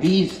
20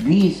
20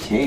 6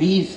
20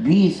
20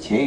6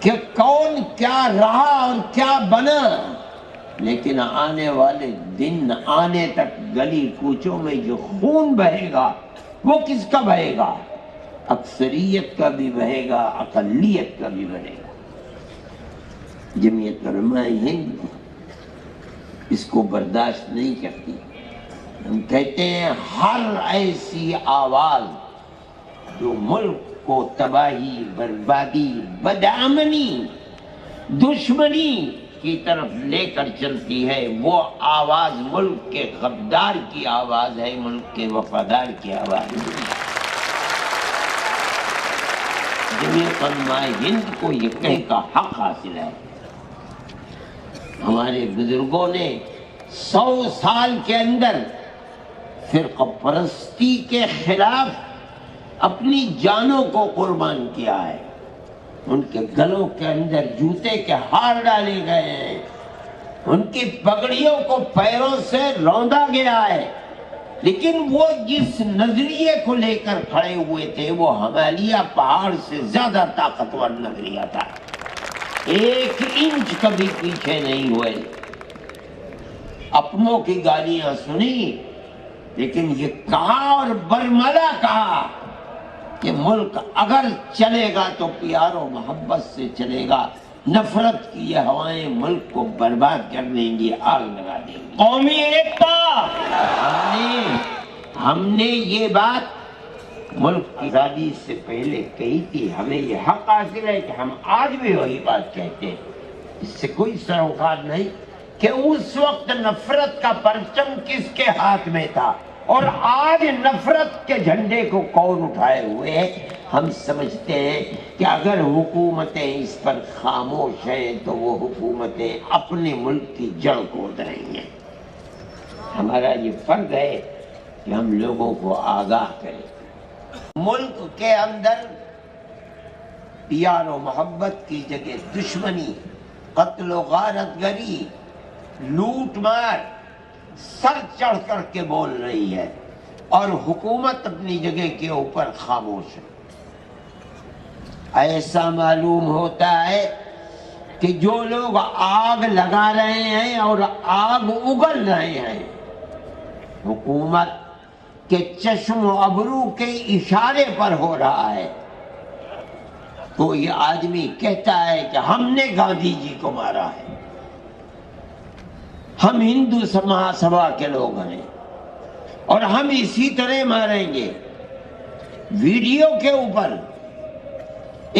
کہ کون کیا رہا اور کیا بنا، لیکن آنے والے دن آنے تک گلی کوچوں میں جو خون بہے گا وہ کس کا بہے گا؟ اکثریت کا بھی بہے گا، اقلیت کا بھی بہے گا۔ جمعیت علماء ہند اس کو برداشت نہیں کرتی۔ ہم کہتے ہیں ہر ایسی آواز جو ملک کو تباہی، بربادی، بدامنی، دشمنی کی طرف لے کر چلتی ہے، وہ آواز ملک کے غدار کی آواز ہے، ملک کے وفادار کی آواز ہے۔ جمعیت علماء ہند کو یہ کہنے کا حق حاصل ہے۔ ہمارے بزرگوں نے 100 سال کے اندر فرقہ پرستی کے خلاف اپنی جانوں کو قربان کیا ہے۔ ان کے گلوں کے اندر جوتے کے ہار ڈالے گئے ہیں، ان کی پگڑیوں کو پیروں سے روندا گیا ہے، لیکن وہ جس نظریے کو لے کر کھڑے ہوئے تھے وہ ہمالیہ پہاڑ سے زیادہ طاقتور نظریہ تھا۔ 1 انچ کبھی پیچھے نہیں ہوئے۔ اپنوں کی گالیاں سنی، لیکن یہ کہا اور برملا کہا کہ ملک اگر چلے گا تو پیار و محبت سے چلے گا، نفرت کی یہ ہوائیں ملک کو برباد کر دیں گی، آگ لگا دیں گی۔ قومی ایکتا، ہم نے یہ بات ملک کی آزادی سے پہلے کہی تھی۔ ہمیں یہ حق حاصل ہے کہ ہم آج بھی وہی بات کہتے ہیں، اس سے کوئی سروکار نہیں کہ اس وقت نفرت کا پرچم کس کے ہاتھ میں تھا اور آج نفرت کے جھنڈے کو کون اٹھائے ہوئے ہے۔ ہم سمجھتے ہیں کہ اگر حکومتیں اس پر خاموش ہیں تو وہ حکومتیں اپنے ملک کی جڑ کھود رہی ہیں۔ ہمارا یہ فرض ہے کہ ہم لوگوں کو آگاہ کریں۔ ملک کے اندر پیار و محبت کی جگہ دشمنی، قتل و غارت گری، لوٹ مار سر چڑھ کر کے بول رہی ہے، اور حکومت اپنی جگہ کے اوپر خاموش ہے۔ ایسا معلوم ہوتا ہے کہ جو لوگ آگ لگا رہے ہیں اور آگ اگل رہے ہیں، حکومت کہ چشم و ابرو کے اشارے پر ہو رہا ہے۔ کوئی آدمی کہتا ہے کہ ہم نے گاندھی جی کو مارا ہے، ہم ہندو مہاسبھا کے لوگ ہیں اور ہم اسی طرح ماریں گے۔ ویڈیو کے اوپر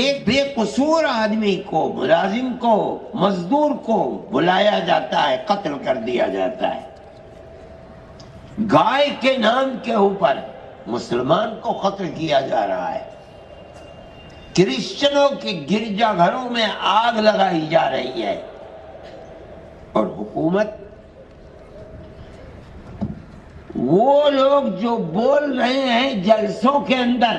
ایک بے قصور آدمی کو، ملازم کو، مزدور کو بلایا جاتا ہے، قتل کر دیا جاتا ہے۔ گائے کے نام کے اوپر مسلمان کو قتل کیا جا رہا ہے۔ کرسچنوں کی گرجا گھروں میں آگ لگائی جا رہی ہے، اور حکومت، وہ لوگ جو بول رہے ہیں جلسوں کے اندر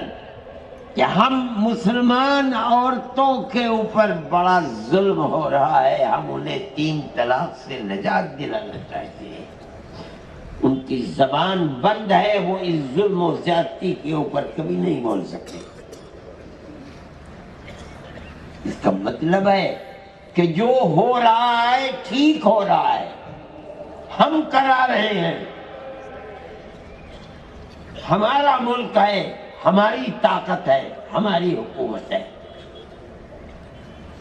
کہ ہم مسلمان عورتوں کے اوپر بڑا ظلم ہو رہا ہے، ہم انہیں 3 طلاق سے نجات دلانا چاہتے ہیں، ان کی زبان بند ہے، وہ اس ظلم و زیادتی کے اوپر کبھی نہیں بول سکتے۔ اس کا مطلب ہے کہ جو ہو رہا ہے ٹھیک ہو رہا ہے، ہم کرا رہے ہیں، ہمارا ملک ہے، ہماری طاقت ہے، ہماری حکومت ہے۔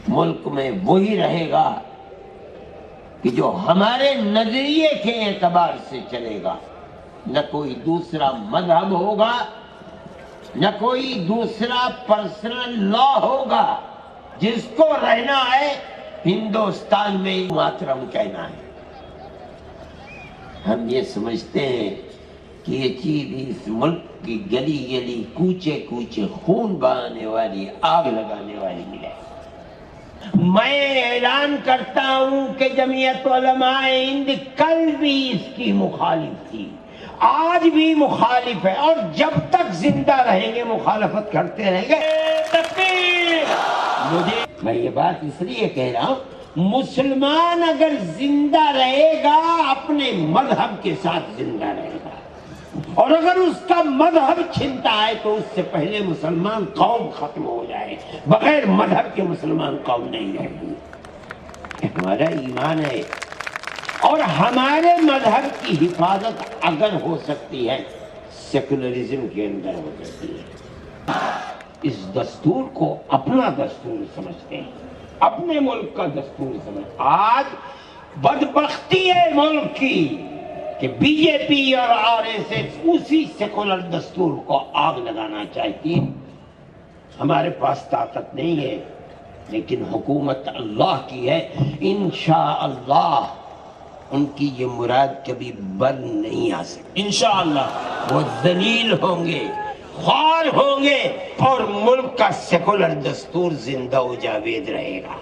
ملک میں وہی رہے گا کہ جو ہمارے نظریے کے اعتبار سے چلے گا، نہ کوئی دوسرا مذہب ہوگا، نہ کوئی دوسرا پرسنل لا ہوگا۔ جس کو رہنا ہے ہندوستان میں ماترم کہنا ہے۔ ہم یہ سمجھتے ہیں کہ یہ چیز اس ملک کی گلی گلی، کوچے کوچے خون بہانے والی، آگ لگانے والی ملے۔ میں اعلان کرتا ہوں کہ جمعیت علماء ہند کل بھی اس کی مخالف تھی، آج بھی مخالف ہے، اور جب تک زندہ رہیں گے مخالفت کرتے رہیں گے۔ میں یہ بات اس لیے کہہ رہا ہوں، مسلمان اگر زندہ رہے گا اپنے مذہب کے ساتھ زندہ رہے گا، اور اگر اس کا مذہب چھنتا ہے تو اس سے پہلے مسلمان قوم ختم ہو جائے. بغیر مذہب کے مسلمان قوم نہیں رہے گی. ہمارا ایمان ہے اور ہمارے مذہب کی حفاظت اگر ہو سکتی ہے سیکولرزم کے اندر ہو سکتی ہے. اس دستور کو اپنا دستور سمجھتے ہیں, اپنے ملک کا دستور سمجھتے. آج بدبختی ہے ملک کی کہ بی جے پی اور آر ایس ایس اسی سیکولر دستور کو آگ لگانا چاہتی ہے. ہمارے پاس طاقت نہیں ہے لیکن حکومت اللہ کی ہے. انشاءاللہ ان کی یہ مراد کبھی بر نہیں آ سکتی. انشاءاللہ وہ ذلیل ہوں گے, خوار ہوں گے اور ملک کا سیکولر دستور زندہ و جاوید رہے گا.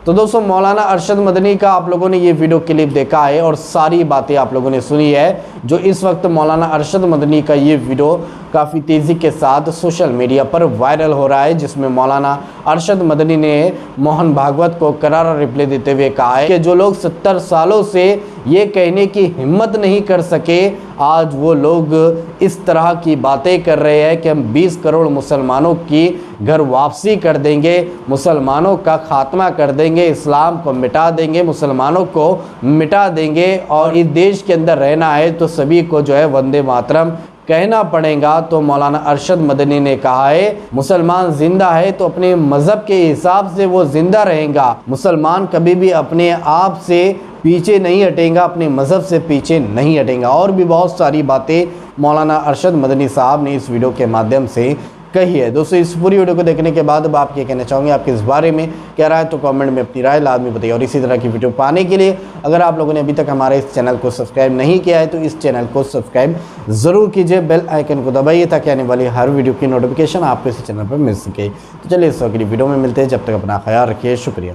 تو دوستوں مولانا ارشد مدنی کا آپ لوگوں نے یہ ویڈیو کلپ دیکھا ہے اور ساری باتیں آپ لوگوں نے سنی ہے. جو اس وقت مولانا ارشد مدنی کا یہ ویڈیو کافی تیزی کے ساتھ سوشل میڈیا پر وائرل ہو رہا ہے, جس میں مولانا ارشد مدنی نے موہن بھاگوت کو کرارا رپلائی دیتے ہوئے کہا ہے کہ جو لوگ 70 سالوں سے یہ کہنے کی ہمت نہیں کر سکے, آج وہ لوگ اس طرح کی باتیں کر رہے ہیں کہ ہم 20 کروڑ مسلمانوں کی گھر واپسی کر دیں گے, مسلمانوں کا خاتمہ کر دیں گے, اسلام کو مٹا دیں گے, مسلمانوں کو مٹا دیں گے اور اس دیش کے اندر رہنا ہے تو سبھی کو جو ہے وندے ماترم کہنا پڑے گا. تو مولانا ارشد مدنی نے کہا ہے مسلمان زندہ ہے تو اپنے مذہب کے حساب سے وہ زندہ رہیں گا. مسلمان کبھی بھی اپنے آپ سے پیچھے نہیں ہٹیں گا, اپنے مذہب سے پیچھے نہیں ہٹیں گا. اور بھی بہت ساری باتیں مولانا ارشد مدنی صاحب نے اس ویڈیو کے مادھیم سے کہی ہے. دوستو اس پوری ویڈیو کو دیکھنے کے بعد اب آپ یہ کہنا چاہوں گے آپ کے اس بارے میں کیا رائے, تو کامنٹ میں اپنی رائے لازمی بتائیے. اور اسی طرح کی ویڈیو پانے کے لیے اگر آپ لوگوں نے ابھی تک ہمارے اس چینل کو سبسکرائب نہیں کیا ہے تو اس چینل کو سبسکرائب ضرور کیجئے, بیل آئیکن کو دبائیے تاکہ آنے والی ہر ویڈیو کی نوٹیفیکیشن آپ کو اس چینل پر مل سکے. تو چلیے اس وقت کی ویڈیو میں ملتے ہیں, جب تک اپنا خیال رکھیے. شکریہ.